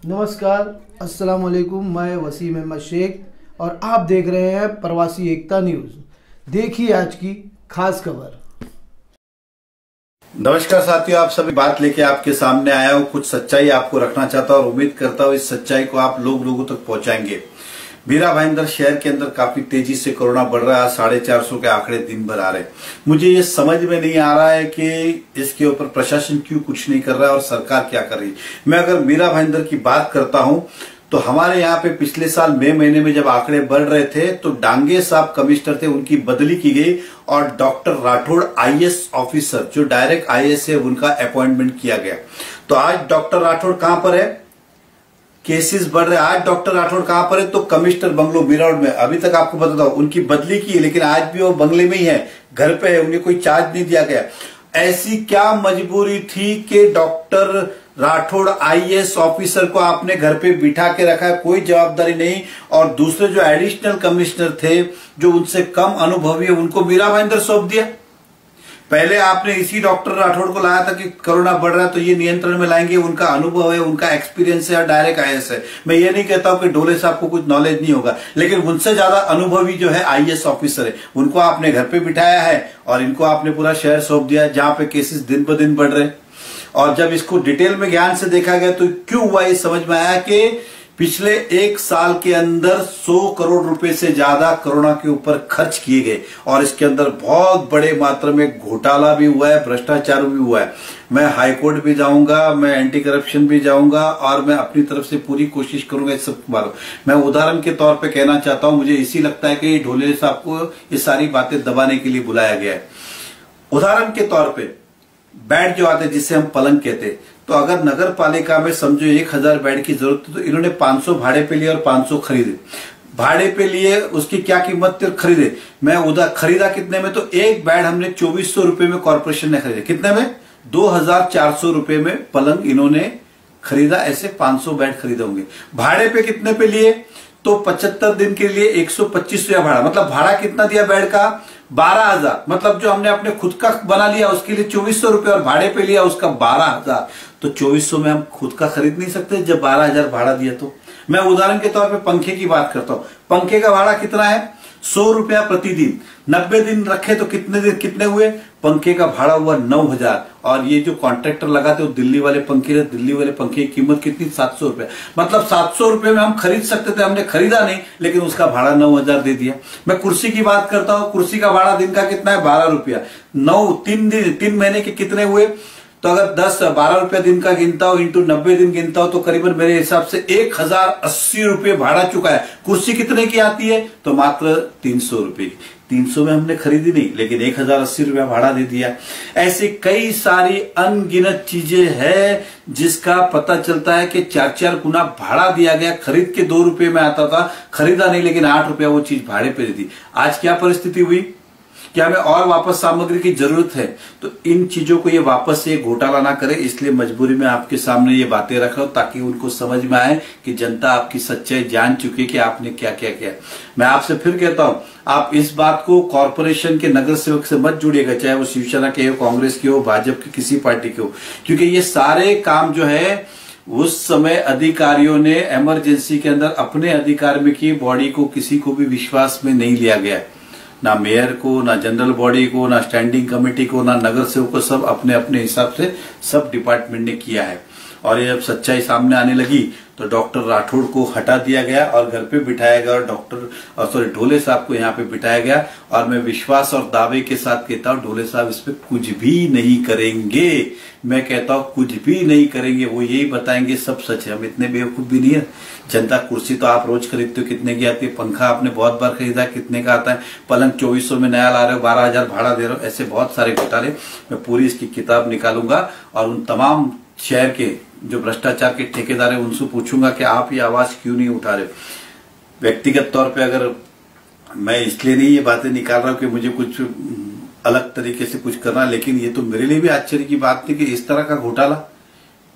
नमस्कार, अस्सलाम वालेकुम। मैं वसीम अहमद शेख और आप देख रहे हैं प्रवासी एकता न्यूज़। देखिए आज की खास खबर। नमस्कार साथियों, आप सभी बात लेके आपके सामने आया हूँ। कुछ सच्चाई आपको रखना चाहता हूँ और उम्मीद करता हूँ इस सच्चाई को आप लोगों तक पहुंचाएंगे। मीरा भाईंदर शहर के अंदर काफी तेजी से कोरोना बढ़ रहा है। 450 के आंकड़े दिन भर आ रहे। मुझे ये समझ में नहीं आ रहा है कि इसके ऊपर प्रशासन क्यों कुछ नहीं कर रहा है और सरकार क्या कर रही है। मैं अगर मीरा भाईंदर की बात करता हूं तो हमारे यहाँ पे पिछले साल मई महीने में जब आंकड़े बढ़ रहे थे तो डांगे साहब कमिश्नर थे, उनकी बदली की गई और डॉक्टर राठौड़ आईएएस ऑफिसर जो डायरेक्ट आईएएस है उनका अपॉइंटमेंट किया गया। तो आज डॉक्टर राठौड़ कहां पर है? केसेस बढ़ रहे। आज डॉक्टर राठौड़ कहां पर है? तो कमिश्नर बंगलो मीरा रोड में। अभी तक आपको बताता हूं उनकी बदली की है, लेकिन आज भी वो बंगले में ही है, घर पे है, उन्हें कोई चार्ज नहीं दिया गया। ऐसी क्या मजबूरी थी कि डॉक्टर राठौड़ आईएएस ऑफिसर को आपने घर पे बिठा के रखा है, कोई जवाबदारी नहीं। और दूसरे जो एडिशनल कमिश्नर थे जो उनसे कम अनुभवी है उनको मीरा भाईंदर सौंप दिया। पहले आपने इसी डॉक्टर राठौड़ को लाया था कि कोरोना बढ़ रहा है तो ये नियंत्रण में लाएंगे, उनका अनुभव है, उनका एक्सपीरियंस है और डायरेक्ट आईएएस है। मैं ये नहीं कहता हूं कि ढोले साहब को कुछ नॉलेज नहीं होगा, लेकिन उनसे ज्यादा अनुभवी जो है आईएएस ऑफिसर है, उनको आपने घर पे बिठाया है और इनको आपने पूरा शहर सौंप दिया जहां पे केसेस दिन ब दिन बढ़ रहे। और जब इसको डिटेल में ज्ञान से देखा गया तो क्यों हुआ ये समझ में आया कि पिछले एक साल के अंदर 100 करोड़ रुपए से ज्यादा कोरोना के ऊपर खर्च किए गए और इसके अंदर बहुत बड़े मात्रा में घोटाला भी हुआ है, भ्रष्टाचार भी हुआ है। मैं हाईकोर्ट भी जाऊंगा, मैं एंटी करप्शन भी जाऊंगा और मैं अपनी तरफ से पूरी कोशिश करूंगा इस सब बारे। मैं उदाहरण के तौर पे कहना चाहता हूं, मुझे इसी लगता है कि ढोले साहब को ये सारी बातें दबाने के लिए बुलाया गया है। उदाहरण के तौर पे बेड जो आते जिसे हम पलंग कहते, तो अगर नगर पालिका में समझो 1000 बेड की जरूरत है तो इन्होंने 500 भाड़े पे लिए और 500 खरीदे। भाड़े पे लिए उसकी क्या कीमत थी और खरीदे, मैं उधर खरीदा कितने में? तो एक बेड हमने 2400 रुपए में कॉर्पोरेशन ने खरीदे। कितने में? 2400 रुपए में पलंग इन्होंने खरीदा। ऐसे 500 बेड खरीदे होंगे। भाड़े पे कितने पे लिए? तो 75 दिन के लिए 125 रुपया भाड़ा। मतलब भाड़ा कितना दिया बेड का? 12,000। मतलब जो हमने अपने खुद का बना लिया उसके लिए 2400 रुपये और भाड़े पे लिया उसका 12,000। तो 2400 में हम खुद का खरीद नहीं सकते जब 12,000 भाड़ा दिया तो। मैं उदाहरण के तौर पे पंखे की बात करता हूं। पंखे का भाड़ा कितना है? 100 रुपया प्रतिदिन। 90 दिन रखे तो कितने हुए? पंखे का भाड़ा हुआ 9,000। और ये जो कॉन्ट्रैक्टर लगाते वो दिल्ली वाले पंखे, दिल्ली वाले पंखे की कीमत कितनी? 700 रुपया। मतलब 700 रुपये में हम खरीद सकते थे, हमने खरीदा नहीं, लेकिन उसका भाड़ा 9,000 दे दिया। मैं कुर्सी की बात करता हूं। कुर्सी का भाड़ा दिन का कितना है? 12 रुपया। 3 महीने के कितने हुए? तो अगर 12 रुपया दिन का गिनता हो इंटू 90 दिन गिनता हो तो करीबन मेरे हिसाब से 1080 रुपये भाड़ा चुका है। कुर्सी कितने की आती है? तो मात्र 300 रुपये की। 300 में हमने खरीदी नहीं, लेकिन 1080 रुपया भाड़ा दे दिया। ऐसी कई सारी अनगिनत चीजें हैं जिसका पता चलता है कि 4 गुना भाड़ा दिया गया। खरीद के 2 रुपये में आता था, खरीदा नहीं, लेकिन 8 रुपया वो चीज भाड़े पे दे दी। आज क्या परिस्थिति हुई? क्या हमें और वापस सामग्री की जरूरत है? तो इन चीजों को ये वापस से घोटाला ना करे, इसलिए मजबूरी में आपके सामने ये बातें रख रहा हूं ताकि उनको समझ में आए कि जनता आपकी सच्चाई जान चुकी है कि आपने क्या क्या किया। मैं आपसे फिर कहता हूं, आप इस बात को कॉर्पोरेशन के नगर सेवक से मत जुड़िएगा, चाहे वो शिवसेना के हो, कांग्रेस के हो, भाजपा के किसी पार्टी के हो, क्योंकि ये सारे काम जो है उस समय अधिकारियों ने इमरजेंसी के अंदर अपने अधिकार में की। बॉडी को किसी को भी विश्वास में नहीं लिया गया, ना मेयर को, ना जनरल बॉडी को, ना स्टैंडिंग कमेटी को, ना नगर सेवक को। सब अपने अपने हिसाब से सब डिपार्टमेंट ने किया है। और ये जब सच्चाई सामने आने लगी तो डॉक्टर राठौड़ को हटा दिया गया और घर पे बिठाया गया और ढोले साहब को यहाँ पे बिठाया गया। और मैं विश्वास और दावे के साथ कहता हूँ ढोले साहब इस पे कुछ भी नहीं करेंगे। मैं कहता हूँ कुछ भी नहीं करेंगे, वो यही बताएंगे सब सच है। हम इतने बेवकूफ भी नहीं है। जनता कुर्सी तो आप रोज खरीदते हो, कितने की आती है? पंखा आपने बहुत बार खरीदा, कितने का आता है? पलंग 2400 में नया ला रहे हो, 12,000 भाड़ा दे रहे हो। ऐसे बहुत सारे घोटाले। मैं पूरी इसकी किताब निकालूंगा और उन तमाम शहर के जो भ्रष्टाचार के ठेकेदार है उनसे पूछूंगा कि आप ये आवाज क्यों नहीं उठा रहे। व्यक्तिगत तौर पे अगर मैं इसलिए नहीं ये बातें निकाल रहा हूं कि मुझे कुछ अलग तरीके से कुछ करना, लेकिन ये तो मेरे लिए भी आश्चर्य की बात थी कि इस तरह का घोटाला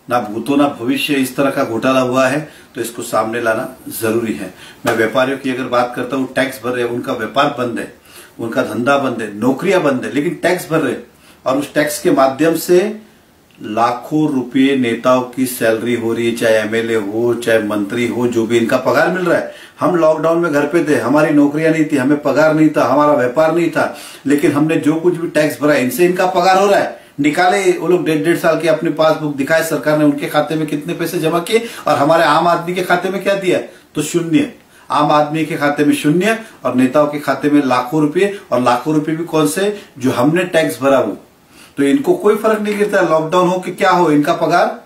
ना भूतो ना भविष्य इस तरह का घोटाला हुआ है, तो इसको सामने लाना जरूरी है। मैं व्यापारियों की अगर बात करता हूँ, टैक्स भर रहे, उनका व्यापार बंद है, उनका धंधा बंद है, नौकरियां बंद है, लेकिन टैक्स भर रहे और उस टैक्स के माध्यम से लाखों रुपए नेताओं की सैलरी हो रही है, चाहे एमएलए हो चाहे मंत्री हो, जो भी इनका पगार मिल रहा है। हम लॉकडाउन में घर पे थे, हमारी नौकरियां नहीं थी, हमें पगार नहीं था, हमारा व्यापार नहीं था, लेकिन हमने जो कुछ भी टैक्स भरा इनसे इनका पगार हो रहा है। निकाले वो लोग 1.5 साल की अपनी पासबुक दिखाए सरकार ने, उनके खाते में कितने पैसे जमा किए और हमारे आम आदमी के खाते में क्या दिया, तो शून्य। आम आदमी के खाते में शून्य और नेताओं के खाते में लाखों रुपए, और लाखों रुपए भी कौन से, जो हमने टैक्स भरा वो। तो इनको कोई फर्क नहीं गिरता, लॉकडाउन हो कि क्या हो, इनका पगार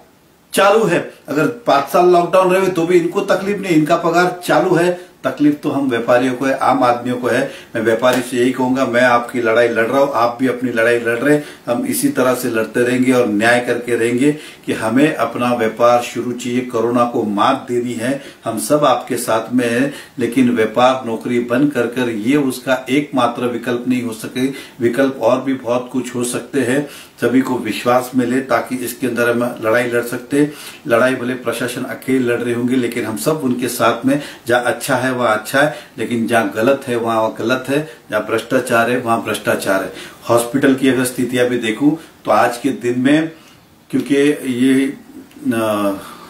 चालू है। अगर 5 साल लॉकडाउन रहे तो भी इनको तकलीफ नहीं, इनका पगार चालू है। तकलीफ तो हम व्यापारियों को है, आम आदमियों को है। मैं व्यापारी से यही कहूंगा, मैं आपकी लड़ाई लड़ रहा हूं, आप भी अपनी लड़ाई लड़ रहे हैं। हम इसी तरह से लड़ते रहेंगे और न्याय करके रहेंगे कि हमें अपना व्यापार शुरू चाहिए। कोरोना को मात देनी है, हम सब आपके साथ में हैं, लेकिन व्यापार नौकरी बंद कर ये उसका एकमात्र विकल्प नहीं हो सके। विकल्प और भी बहुत कुछ हो सकते हैं। सभी को विश्वास मिले ताकि इसके अंदर हम लड़ाई लड़ सकते। लड़ाई भले प्रशासन अकेले लड़ रहे होंगे, लेकिन हम सब उनके साथ में। जहां अच्छा है वहां अच्छा है, लेकिन जहां गलत है वहां गलत है, जहां भ्रष्टाचार है वहां भ्रष्टाचार है। हॉस्पिटल की अगर स्थितियां भी देखूं तो आज के दिन में, क्योंकि ये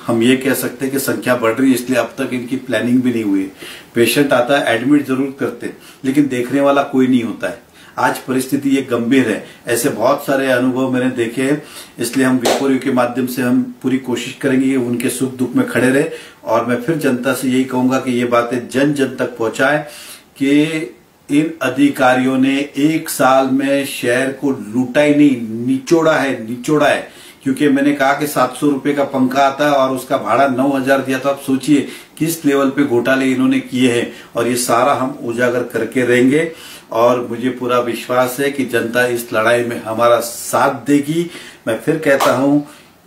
हम ये कह सकते हैं कि संख्या बढ़ रही है, इसलिए अब तक इनकी प्लानिंग भी नहीं हुई। पेशेंट आता है, एडमिट जरूर करते, लेकिन देखने वाला कोई नहीं होता है। आज परिस्थिति ये गंभीर है। ऐसे बहुत सारे अनुभव मैंने देखे हैं, इसलिए हम विपोरियो के माध्यम से हम पूरी कोशिश करेंगे कि उनके सुख दुख में खड़े रहे। और मैं फिर जनता से यही कहूंगा कि ये बातें जन जन तक पहुंचाएं कि इन अधिकारियों ने 1 साल में शहर को लूटा ही नहीं, निचोड़ा है। क्योंकि मैंने कहा कि 700 रुपए का पंखा आता है और उसका भाड़ा 9,000 दिया, तो आप सोचिए किस लेवल पे घोटाले इन्होंने किए हैं। और ये सारा हम उजागर करके रहेंगे और मुझे पूरा विश्वास है कि जनता इस लड़ाई में हमारा साथ देगी। मैं फिर कहता हूं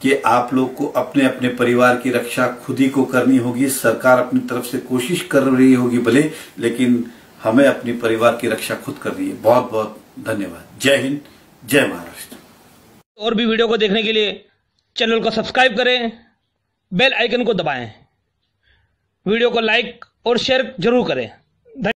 कि आप लोग को अपने अपने परिवार की रक्षा खुद ही को करनी होगी। सरकार अपनी तरफ से कोशिश कर रही होगी भले, लेकिन हमें अपनी परिवार की रक्षा खुद करनी है। बहुत बहुत धन्यवाद। जय हिंद, जय महाराष्ट्र। और भी वीडियो को देखने के लिए चैनल को सब्सक्राइब करें, बेल आइकन को दबाएं, वीडियो को लाइक और शेयर जरूर करें।